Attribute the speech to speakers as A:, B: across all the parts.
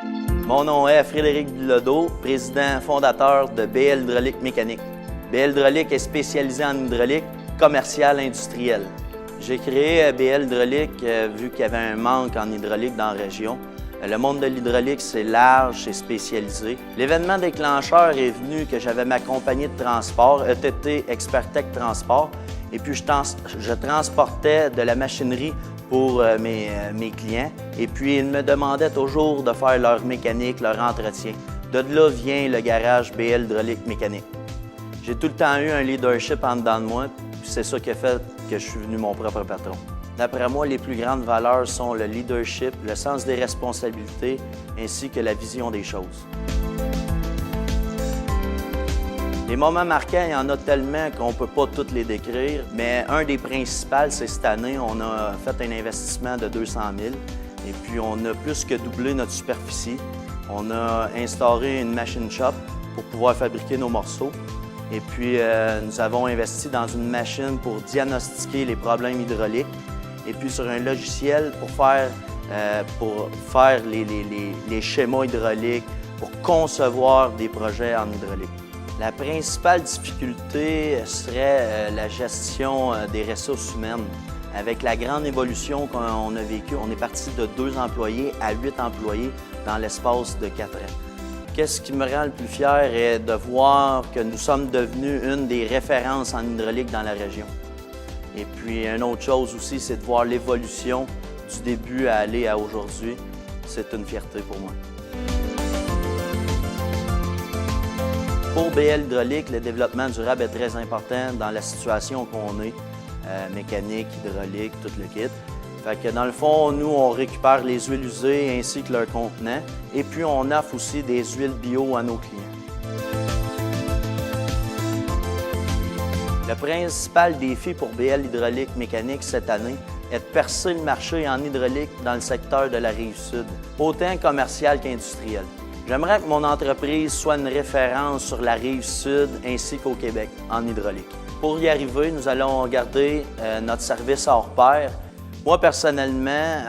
A: Mon nom est Frédéric Bilodeau, président fondateur de BL Hydraulique Mécanique. BL Hydraulique est spécialisé en hydraulique commerciale industrielle. J'ai créé BL Hydraulique vu qu'il y avait un manque en hydraulique dans la région. Le monde de l'hydraulique, c'est large, c'est spécialisé. L'événement déclencheur est venu que j'avais ma compagnie de transport, ETT Expertec Transport, et puis je transportais de la machinerie pour mes clients. Et puis, ils me demandaient toujours de faire leur mécanique, leur entretien. De là vient le garage BL Hydraulique Mécanique. J'ai tout le temps eu un leadership en dedans de moi, puis c'est ça qui a fait que je suis devenu mon propre patron. D'après moi, les plus grandes valeurs sont le leadership, le sens des responsabilités, ainsi que la vision des choses. Les moments marquants, il y en a tellement qu'on ne peut pas tous les décrire, mais un des principaux, c'est cette année, on a fait un investissement de 200 000 et puis on a plus que doublé notre superficie. On a instauré une machine shop pour pouvoir fabriquer nos morceaux. Et puis, nous avons investi dans une machine pour diagnostiquer les problèmes hydrauliques et puis sur un logiciel pour faire les schémas hydrauliques, pour concevoir des projets en hydraulique. La principale difficulté serait la gestion des ressources humaines. Avec la grande évolution qu'on a vécue, on est parti de 2 employés à 8 employés dans l'espace de 4 ans. Qu'est-ce qui me rend le plus fier est de voir que nous sommes devenus une des références en hydraulique dans la région. Et puis, une autre chose aussi, c'est de voir l'évolution du début à aller à aujourd'hui. C'est une fierté pour moi. Pour BL Hydraulique, le développement durable est très important dans la situation qu'on est, mécanique, hydraulique, tout le kit. Fait que dans le fond, nous, on récupère les huiles usées ainsi que leurs contenants. Et puis, on offre aussi des huiles bio à nos clients. Le principal défi pour BL Hydraulique Mécanique cette année est de percer le marché en hydraulique dans le secteur de la Rive-Sud, autant commercial qu'industriel. J'aimerais que mon entreprise soit une référence sur la Rive-Sud ainsi qu'au Québec en hydraulique. Pour y arriver, nous allons garder notre service hors pair. Moi, personnellement,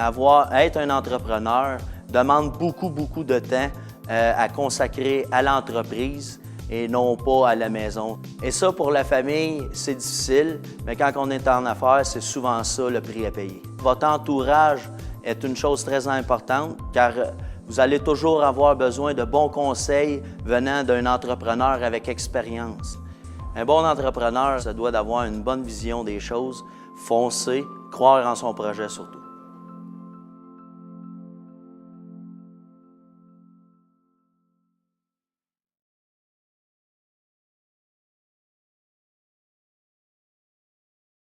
A: être un entrepreneur demande beaucoup de temps à consacrer à l'entreprise et non pas à la maison. Et ça, pour la famille, c'est difficile, mais quand on est en affaires, c'est souvent ça le prix à payer. Votre entourage est une chose très importante car vous allez toujours avoir besoin de bons conseils venant d'un entrepreneur avec expérience. Un bon entrepreneur, ça doit avoir une bonne vision des choses, foncer, croire en son projet surtout.